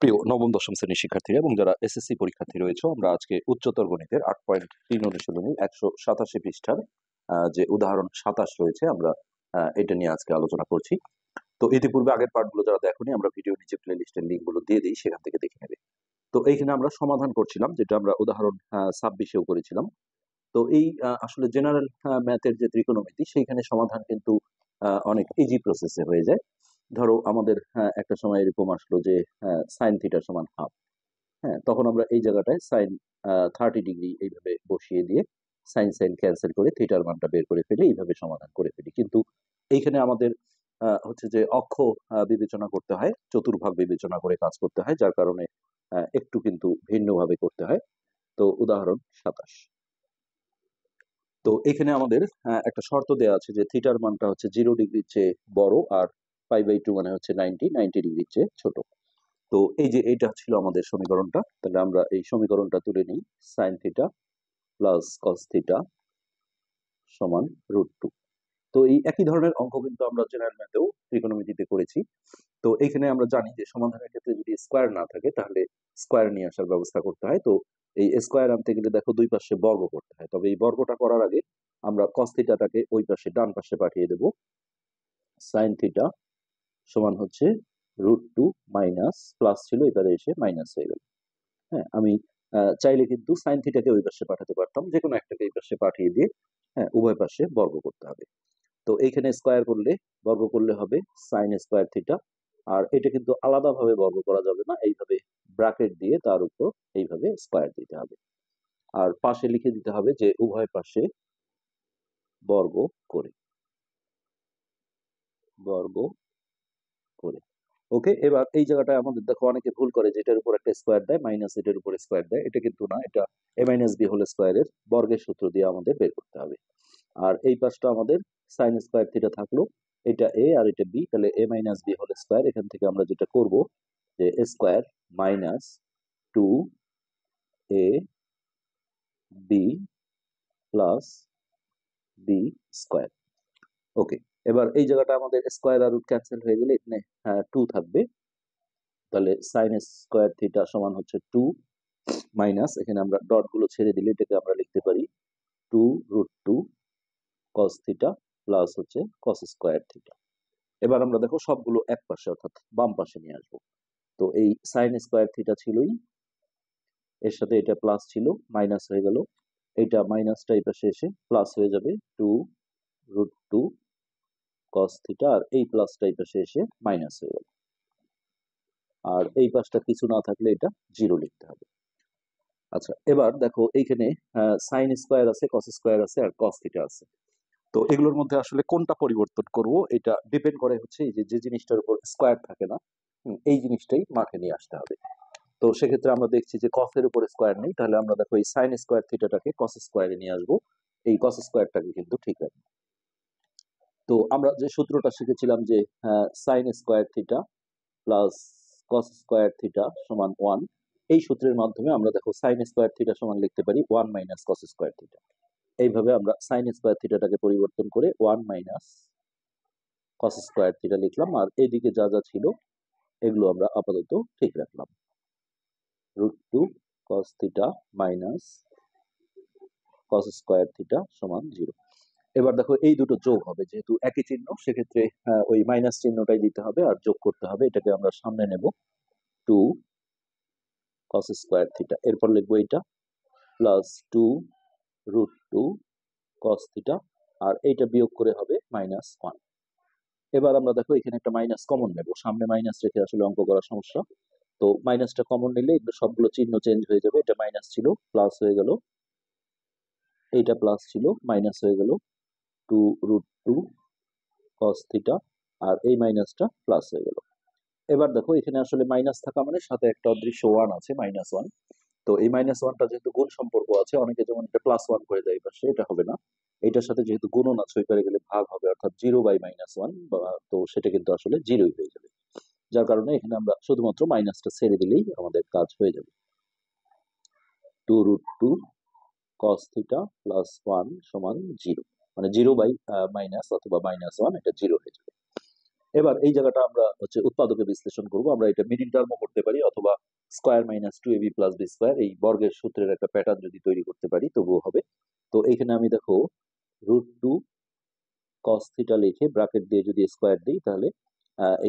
প্রিয় নবম দশম শ্রেণীর শিক্ষার্থীরা এবং যারা এসএসসি পরীক্ষার্থী রয়েছে, আমরা আজকে উচ্চতর গণিতের 8.3 অনুশীলনী 187 পৃষ্ঠার যে উদাহরণ 27 রয়েছে, আমরা এটা নিয়ে আজকে আলোচনা করছি। তো ইতিপূর্বে আগের পার্টগুলো যারা দেখোনি, আমরা ভিডিও নিচে প্লে লিস্টের লিঙ্কগুলো দিয়ে দিই, সেখান থেকে দেখে নেবে। তো এইখানে আমরা সমাধান করছিলাম, যেটা আমরা উদাহরণ 26-এও করেছিলাম। তো এই আসলে জেনারেল ম্যাথের যে ত্রিকোণমিতি, সেইখানে সমাধান কিন্তু অনেক ইজি প্রসেসে হয়ে যায়। ধরো আমাদের একটা সময় এরকম আসলো যে সাইন থিটা সমান হাফ। হ্যাঁ, তখন আমরা এই জায়গাটায় সাইন 30 ডিগ্রি এইভাবে বসিয়ে দিয়ে সাইন সাইন ক্যান্সেল করে থিটার মানটা বের করে ফেলে এইভাবে সমাধান করে ফেলি। কিন্তু এইখানে আমাদের হচ্ছে যে অক্ষ বিবেচনা করতে হয়, চতুর্ভাগ বিবেচনা করে কাজ করতে হয়, যার কারণে একটু কিন্তু ভিন্নভাবে করতে হয়। তো উদাহরণ 27। তো এখানে আমাদের একটা শর্ত দেওয়া আছে যে থিটার মানটা হচ্ছে 0 ডিগ্রির চেয়ে বড়, আর π/2 মানে হচ্ছে 90 ডিগ্রির চেয়ে ছোট। তো এই যে এইটা ছিল আমাদের সমীকরণটা, তাহলে আমরা এই সমীকরণটা তুলে নিই। Sine theta plus cos theta সমান √2। তো এই একই ধরনের অঙ্ক কিন্তু আমরা জেনারেল ম্যাথেও ত্রিকোণমিতিতে করেছি। তো এখানে আমরা জানি যে সমাধানের ক্ষেত্রে যদি স্কোয়ার না থাকে, তাহলে স্কোয়ার নিয়ে আসার ব্যবস্থা করতে হয়। তো এই স্কোয়ার আনতে গেলে দেখো দুই পাশে বর্গ করতে হয়। তবে এই বর্গটা করার আগে আমরা কস থিটাটাকে ওই পাশে ডান পাশে পাঠিয়ে দেব। সাইন থিটা সমান হচ্ছে √2 মাইনাস প্লাস ছিল, এবারে এসে মাইনাস হয়ে গেল। হ্যাঁ, আমি চাইলে কিন্তু সাইন থিটাকে ওই পাশে পাঠাতে পারতাম, যে কোনো একটাকে এই পাশে পাঠিয়ে দিয়ে উভয় পাশে বর্গ করতে হবে। তো এইখানে স্কোয়ার করলে, বর্গ করলে হবে সাইন স্কোয়ার থিটা। আর এটা কিন্তু আলাদাভাবে বর্গ করা যাবে না, এইভাবে ব্র্যাকেট দিয়ে তার উপর এইভাবে স্কোয়ার দিতে হবে। আর পাশে লিখে দিতে হবে যে উভয় পাশে বর্গ করে, বর্গ করে। ওকে, এবার এই জায়গাটায় আমাদের দেখো অনেকে ভুল করে, যেটার উপর একটা স্কোয়ার দেয় মাইনাস এটার উপর স্কোয়ার দেয়। এটা কিন্তু না, এটা a - b হোল স্কোয়ারের বর্গের সূত্র দিয়ে আমাদের বের করতে হবে। আর এই পাশটা আমাদের সাইন স্কোয়ার থিটা থাকলো, এটা a আর এটা b, তাহলে a - b হোল স্কোয়ার। এখান থেকে আমরা যেটা করব যে square minus 2ab plus b square. Okay, এবার এই জায়গাটা আমাদের স্কোয়ার আর রুট ক্যান্সেল হয়ে গেলে এখানে 2 থাকবে। তাহলে সাইন স্কোয়ার থিটা সমান হচ্ছে 2 মাইনাস, এখানে আমরা ডট গুলো ছেড়ে দিলে এটাকে আমরা লিখতে পারি 2√2 কস থিটা প্লাস হচ্ছে কস স্কোয়ার থিটা। এবার আমরা দেখো সবগুলো এক পাশে অর্থাৎ বাম পাশে নিয়ে আসবো। তো এই সাইন স্কোয়ার থিটা ছিলই, এর সাথে এটা প্লাস ছিল, মাইনাস হয়ে গেল। এটা মাইনাসটা এই পাশে এসে প্লাস হয়ে যাবে 2√2 কস থিটা, আর এই প্লাসটা এই পাশে এসে মাইনাস হয়ে গেল। আর এই পাশটা কিছু না থাকলে এটা 0 লিখতে হবে। আচ্ছা, এবার দেখো এইখানে সাইন স্কোয়ার আছে, কস স্কোয়ার আছে, আর কস থিটা আছে। তো এগুলোর মধ্যে আসলে কোনটা পরিবর্তন করব, এটা ডিপেন্ড করে হচ্ছে এই যে জিনিসটার উপর স্কোয়ার থাকে না, এই জিনিসটাই মাঠে নিয়ে আসতে হবে। তো সেক্ষেত্রে আমরা দেখছি যে কসের উপর স্কোয়ার নেই, তাহলে আমরা দেখো এই সাইন স্কোয়ার থিটাটাকে কস স্কোয়ারে নিয়ে আসবো। এই কস স্কোয়ারটাকে কিন্তু ঠিক রাখবো। তো আমরা যে সূত্রটা শিখেছিলাম যে sine square theta plus cos square theta সমান 1, এই সূত্রের মাধ্যমে আমরা দেখো সাইন স্কোয়ার থিটা সমান লিখতে পারি 1 মাইনাস কস স্কোয়ার থিটা। এইভাবে আমরা সাইন স্কোয়ার থিটাটাকে পরিবর্তন করে 1 মাইনাস কস স্কোয়ার থিটা লিখলাম, আর এইদিকে যা যা ছিল এগুলো আমরা আপাতত ঠিক রাখলাম। √2 cos theta minus cos square theta সমান 0। এবার দেখো এই দুটো যোগ হবে, যেহেতু একই চিহ্ন সেক্ষেত্রে ওই মাইনাস চিহ্নটাই দিতে হবে আর যোগ করতে হবে। এটাকে আমরা সামনে নেব 2 কস স্কোয়ার থিটা, এরপর লিখবো এটা প্লাস 2√2 কস থিটা, আর এইটা বিয়োগ করে হবে -1। এবার আমরা দেখো এখানে একটা মাইনাস কমন নেব, সামনে মাইনাস রেখে আসলে অঙ্ক করার সমস্যা। তো মাইনাসটা কমন নিলে এগুলো সবগুলো চিহ্ন চেঞ্জ হয়ে যাবে, এটা মাইনাস ছিল প্লাস হয়ে গেল, এইটা প্লাস ছিল মাইনাস হয়ে গেল 2√2 কস থিটা, আর এই মাইনাসটা প্লাস হয়ে গেল। এবার দেখো এখানে আসলে মাইনাস থাকা মানে সাথে একটা অদৃশ্য 1 আছে, -1। তো এই -1টা যেহেতু গুণ সম্পর্ক আছে, অনেকে যেমন এটা +1 করে দেয় পাশে, এটা হবে না। এটার সাথে যেহেতু গুণন আছে, ওই পারে গেলে ভাগ হবে, অর্থাৎ 0/-1, তো সেটা কিন্তু আসলে 0ই হয়ে যাবে। যার কারণে এখানে আমরা শুধুমাত্র মাইনাসটা ছেড়ে দিলেই আমাদের কাজ হয়ে যাবে। 2√2 cos থিটা প্লাস 1 সমান 0, মানে 0/- অথবা -1, এটা 0 হয়ে যাবে। এবার এই জায়গাটা আমরা হচ্ছে উৎপাদকে বিশ্লেষণ করব। আমরা এটা মিডিল টার্মও করতে পারি, অথবা square minus two AB plus B square, এই বর্গের সূত্রের একটা প্যাটার্ন যদি তৈরি করতে পারি তবুও হবে। তো এইখানে আমি দেখো √2 কস থিটা লিখে ব্র্যাকেট দিয়ে যদি স্কোয়ার দিই, তাহলে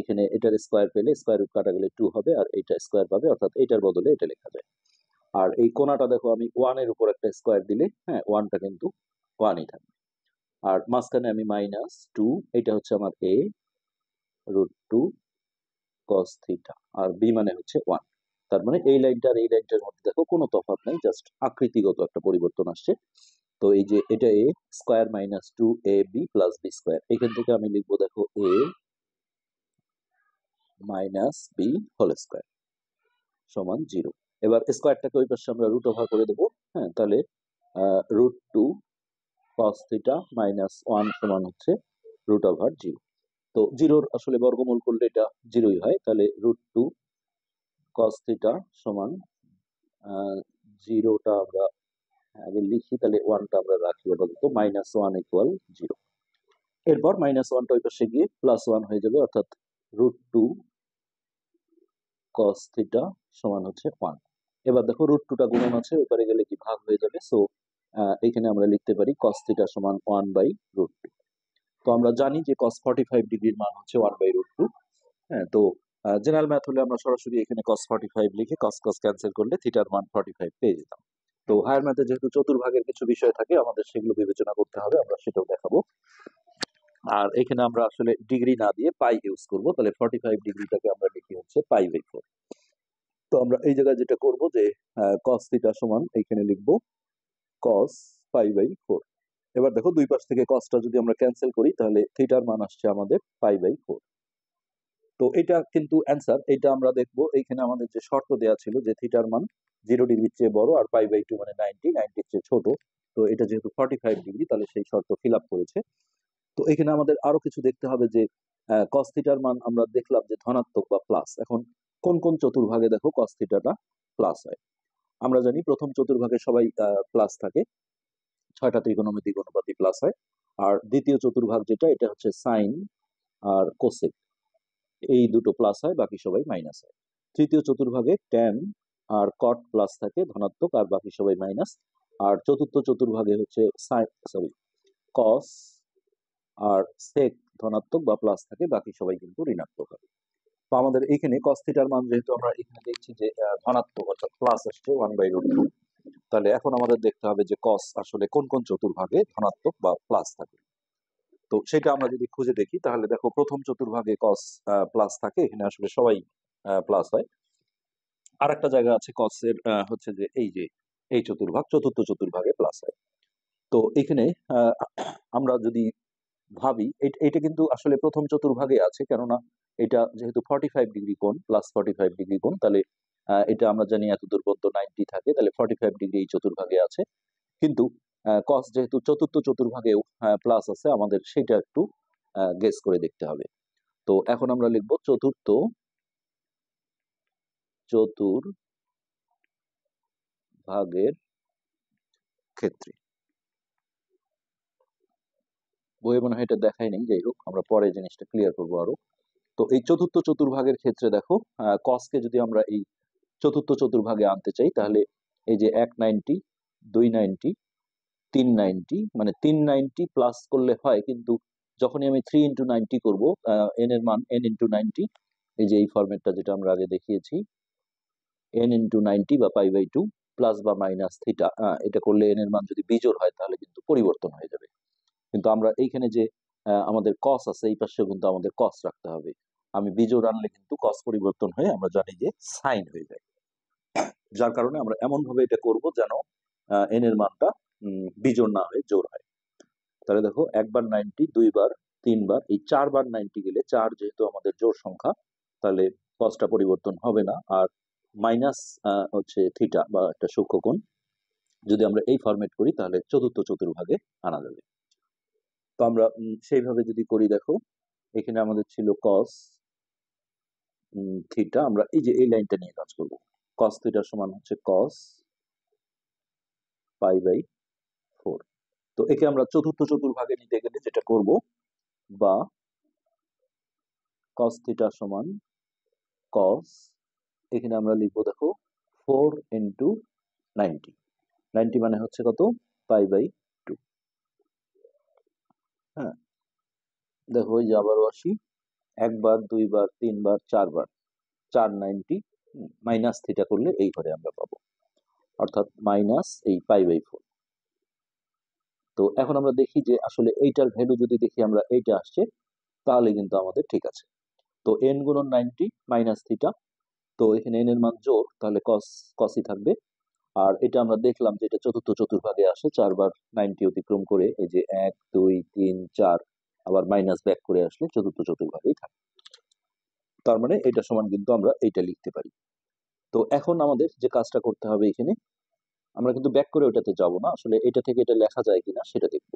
এখানে এটার স্কোয়ার পেলে স্কোয়ার রুট কাটা গেলে 2 হবে, আর এটা স্কোয়ার পাবে, অর্থাৎ এটার বদলে এটা লেখা যায়। আর এই কোণাটা দেখো আমি 1 এর উপর একটা স্কোয়ার দিলে, হ্যাঁ, 1টা কিন্তু 1ই থাকবে। আর মাঝখানে আমি -2, এটা হচ্ছে আমার a √2 cos থিটা, আর b মানে হচ্ছে 1। তার মানে এই লাইনটা আর এই লাইনটার মধ্যে দেখো কোনো তফাৎ নাই, জাস্ট আকৃতিগত একটা পরিবর্তন আসছে। তো এই যে এটা a square -2ab plus B square, এখান থেকে আমি লিখবো দেখো a - b হোল স্কোয়ার সমান 0। এবার স্কোয়ারটাকে ওই পাশে আমরা রুট ওভার করে দেবো। হ্যাঁ, তাহলে √2 cos থিটা -1 সমান হচ্ছে √0। তো 0-র আসলে বর্গমূল করলে এটা 0ই হয়, তাহলে √2 cos থিটা সমান 0টা আমরা আগে লিখি, তাহলে 1টা আমরা রাখি আপাতত, -1 = 0। এরপর -1টা ওই পাশে গিয়ে +1 হয়ে যাবে, অর্থাৎ √2 cos থিটা সমান হচ্ছে 1। এবার দেখো √2টা গুণন আছে, ওপারে গেলে কি ভাগ হয়ে যাবে। সো এখানে আমরা লিখতে পারি cos থিটা সমান 1/√2। তো আমরা জানি যে cos 45 ডিগ্রির মান হচ্ছে 1/√2। হ্যাঁ, তো জেনারেল ম্যাথ হলে আমরা সরাসরি এখানে cos 45 লিখে cos cos ক্যান্সেল করলে থিটার মান 45 পেয়ে যেতাম। তো হায়ার ম্যাথে যেহেতু চতুর্ভাগের কিছু বিষয় থাকে, আমাদের সেগুলো বিবেচনা করতে হবে, আমরা সেটাও দেখাবো। আর এখানে আমরা আসলে ডিগ্রি না দিয়ে পাই ইউজ করব, তাহলে 45 ডিগ্রিটাকে আমরা লিখি হচ্ছে π/4। তো আমরা এই জায়গায় যেটা করব যে cos থিটা সমান এখানে লিখবো cos π/4। এবার দেখো দুই পাশ থেকে cosটা যদি আমরা ক্যান্সেল করি, তাহলে থিটার মান আসছে আমাদের π/4। তো এটা কিন্তু অ্যান্সার, এটা আমরা দেখবো এইখানে আমাদের যে শর্ত দেওয়া ছিল যে থিটার মান 0 ডিগ্রির চেয়ে বড় আর π/2 মানে 90 এর চেয়ে ছোট। তো এটা যেহেতু 45 ডিগ্রি, তাহলে সেই শর্ত ফিল আপ করেছে। তো এখানে আমাদের আরো কিছু দেখতে হবে যে cos থিটার মান আমরা দেখলাম যে ধনাত্মক বা প্লাস। এখন কোন কোন চতুর্ভাগে দেখো cos থিটাটা প্লাস হয়। আমরা জানি প্রথম চতুর্ভাগে সবাই প্লাস থাকে, 6টা ত্রিকোণমিতিক অনুপাতই প্লাস হয়। আর দ্বিতীয় চতুর্ভাগ যেটা, এটা হচ্ছে সাইন আর কোসেক, এই দুটো প্লাস হয়, বাকি সবাই মাইনাস হয়। তৃতীয় চতুর্ভাগে ট্যান আর কট প্লাস থাকে ধনাত্মক, আর বাকি সবাই মাইনাস। আর চতুর্থ চতুর্ভাগে হচ্ছে কস আর সেক ধনাত্মক বা প্লাস থাকে, বাকি সবাই কিন্তু ঋণাত্মক হবে। তো আমাদের এখানে cos থিটার মান যেহেতু আমরা এখানে দেখছি যে ধনাত্মক অর্থাৎ প্লাস আসছে 1/√2, তাহলে এখন আমাদের দেখতে হবে যে cos আসলে কোন কোন চতুর্ভাগে ধনাত্মক বা প্লাস থাকে। তো সেটা আমরা যদি খুঁজে দেখি, তাহলে দেখো প্রথম চতুর্ভাগে cos প্লাস থাকে, এখানে আসলে সবাই প্লাস হয়। আর একটা জায়গা আছে cos এর হচ্ছে যে এই যে এই চতুর্ভাগ, চতুর্থ চতুর্ভাগে প্লাস হয়। তো এখানে আমরা যদি ভাবি, এটা কিন্তু আসলে প্রথম চতুর্ভাগে আছে, কেননা এটা যেহেতু 45 ডিগ্রি কোণ, +45 ডিগ্রি কোণ, তাহলে এটা আমরা জানি এতদূর পর্যন্ত 90 থাকে, তাহলে 45 ডিগ্রি এই চতুর্ভাগে আছে। কিন্তু cos যেহেতু চতুর্থ চতুর্ভাগেও প্লাস আছে, আমাদের সেটা একটু গেস করে দেখতে হবে। তো এখন আমরা লিখবো চতুর্থ চতুর্ভাগের ক্ষেত্রে। বইয়ে মনে হয় এটা দেখাই নেই, যাই হোক আমরা পরে জিনিসটা ক্লিয়ার করবো আরো। তো এই চতুর্থ চতুর্ভাগের ক্ষেত্রে দেখো কসকে যদি আমরা এই চতুর্থ চতুর্ভাগে আনতে চাই, তাহলে এই যে 190, 290, 390, মানে 390 প্লাস করলে হয়, কিন্তু যখনই আমি 3 × 90 করবো, এন এর মান n × 90, এই যে এই ফরম্যাটটা যেটা আমরা আগে দেখিয়েছি, n × 90 বা π/2 প্লাস বা মাইনাস থিটা, এটা করলে n এর মান যদি বিজোড় হয় তাহলে কিন্তু পরিবর্তন হয়ে যাবে। কিন্তু আমরা এইখানে যে আমাদের কস আছে, এই পাশেও কিন্তু আমাদের কস রাখতে হবে। আমি বিজোড় আনলে কিন্তু কস পরিবর্তন হয়ে আমরা জানি যে সাইন হয়ে যায়। যার কারণে আমরা এমন ভাবে এটা করব যেন এন এর মানটা বিজোড় না হয়ে জোড় হয়। তাহলে দেখো একবার 90, দুইবার, তিনবার, এই 4বার 90 গেলে, 4 যেহেতু আমাদের জোড় সংখ্যা, তাহলে কসটা পরিবর্তন হবে না। আর মাইনাস হচ্ছে থিটা বা একটা সূক্ষ্মকোণ, যদি আমরা এই ফরম্যাট করি তাহলে চতুর্থ চতুর্ভাগে আনা যাবে। তো আমরা সেইভাবে যদি করি, দেখো এখানে আমাদের ছিল cos থিটা, আমরা এই যে এই লাইনটা নিয়ে কাজ করব। cos থিটা সমান হচ্ছে cos π/4। তো একে আমরা চতুর্থ চতুর্ভাগে নিতে গেলে যেটা করব, বা cos থিটা সমান cos, এখানে আমরা লিখবো দেখো 4 ইন্টু 90, 90 মানে হচ্ছে কত, π/2। হ্যাঁ, দেখো এই যে আবারও আসি, একবার, দুইবার, তিনবার, চারবার, 490 মাইনাস থিটা করলে এই ঘরে আমরা পাবো, অর্থাৎ মাইনাস এই π/4। তো এখন আমরা দেখি যে আসলে এইটার ভ্যালু যদি দেখি আমরা এইটা আসছে, তাহলে কিন্তু আমাদের ঠিক আছে। তো n গুণন 90 মাইনাস থিটা, তো এখানে n এর মান জোর, তাহলে কসই থাকবে। আর এটা আমরা দেখলাম যে এটা চতুর্থ চতুর্ভাগে আসে, 4 বার 90 অতিক্রম করে এই যে 1 2 3 4 আবার মাইনাস ব্যাক করে আসলে চতুর্থ চতুর্ভাগেই থাকে। তার মানে এটা সমান কিন্তু আমরা এইটা লিখতে পারি। তো এখন আমাদের যে কাজটা করতে হবে এখানে, আমরা কিন্তু ব্যাক করে ওটাতে যাব না, আসলে এটা থেকে এটা লেখা যায় কিনা সেটা দেখব।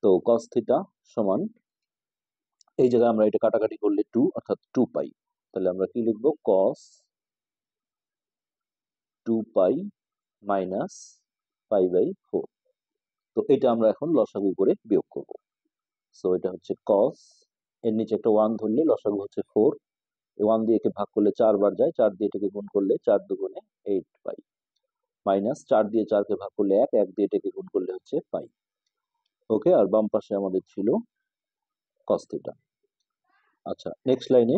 তো cos থিটা সমান, এই জায়গায় আমরা এটা কাটাকাটি করলে 2, অর্থাৎ 2π। তাহলে আমরা কি লিখবো, cos 2π মাইনাস π/4। তো এটা আমরা এখন লসাগু করে বিয়োগ করব। সো এটা হচ্ছে cos, এর নিচে একটা 1 ধরলে লসাগু হচ্ছে 4, 1 দিয়ে একে ভাগ করলে 4 বার যায়, 4 দিয়ে এটাকে গুণ করলে 4 দুগুণে 8π, মাইনাস 4 দিয়ে 4 কে ভাগ করলে 1, 1 দিয়ে এটাকে গুণ করলে হচ্ছে π। ওকে, আর বাম পাশে আমাদের ছিল cos থিটা। আচ্ছা, নেক্সট লাইনে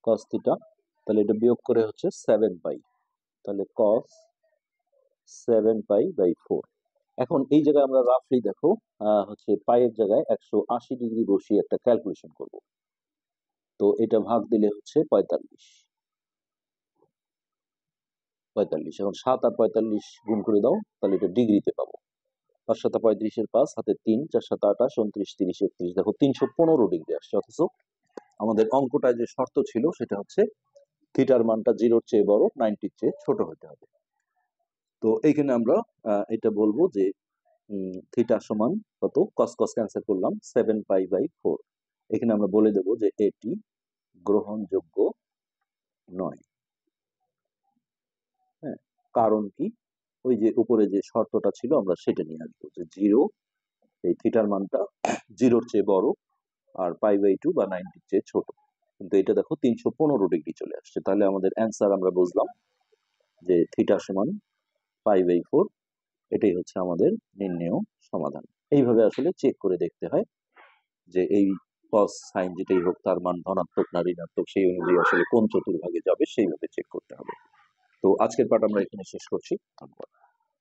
cos থিটা, তাহলে এটা বিয়োগ করে হচ্ছে 7π, তাহলে cos 7π/4। এখন এই জায়গায় আমরা রাফলি দেখো হচ্ছে পায়ের জায়গায় 180 ডিগ্রি বসিয়ে একটা ক্যালকুলেশন করব। তো এটা ভাগ দিলে হচ্ছে 45, এখন 7 আর 45 গুণ করে দাও, তাহলে এটা ডিগ্রিতে পাবো। 5 7 35 5 হাতে 3, 4 7 28 29 30 31, দেখো 315 ডিগ্রি আসছে। অথচ আমাদের অঙ্কটায় যে শর্ত ছিল সেটা হচ্ছে থিটার মানটা 0-র চেয়ে বড়, 90-র চেয়ে ছোট হতে হবে। তো এইখানে আমরা এটা বলবো যে থিটা সমান কত, cos cos ক্যান্সেল করলাম, 7π/4। এখানে আমরা বলে দেব যে এটি গ্রহণযোগ্য নয়। হ্যাঁ, কারণ কি, ওই যে উপরে যে শর্তটা ছিল আমরা সেটা নিয়ে আসবো, যে 0, এই থিটার মানটা 0-র চেয়ে বড়, আর π/2 বা 90-র চেয়ে ছোট। কিন্তু এটা দেখো 315 ডিগ্রি চলে আসছে, তাহলে আমাদের অ্যান্সার আমরা বুঝলাম যে থিটা সমান π/4। এটাই হচ্ছে আমাদের নির্ণেয় সমাধান। এইভাবে আসলে চেক করে দেখতে হয় যে এই cos sin যেটাই হোক তার মান ধনাত্মক না ঋণাত্মক, সেই অনুযায়ী আসলে কোন চতুর্ভাগে যাবে সেইভাবে চেক করতে হবে। তো আজকের পাঠ আমরা এখানে শেষ করছি, ধন্যবাদ।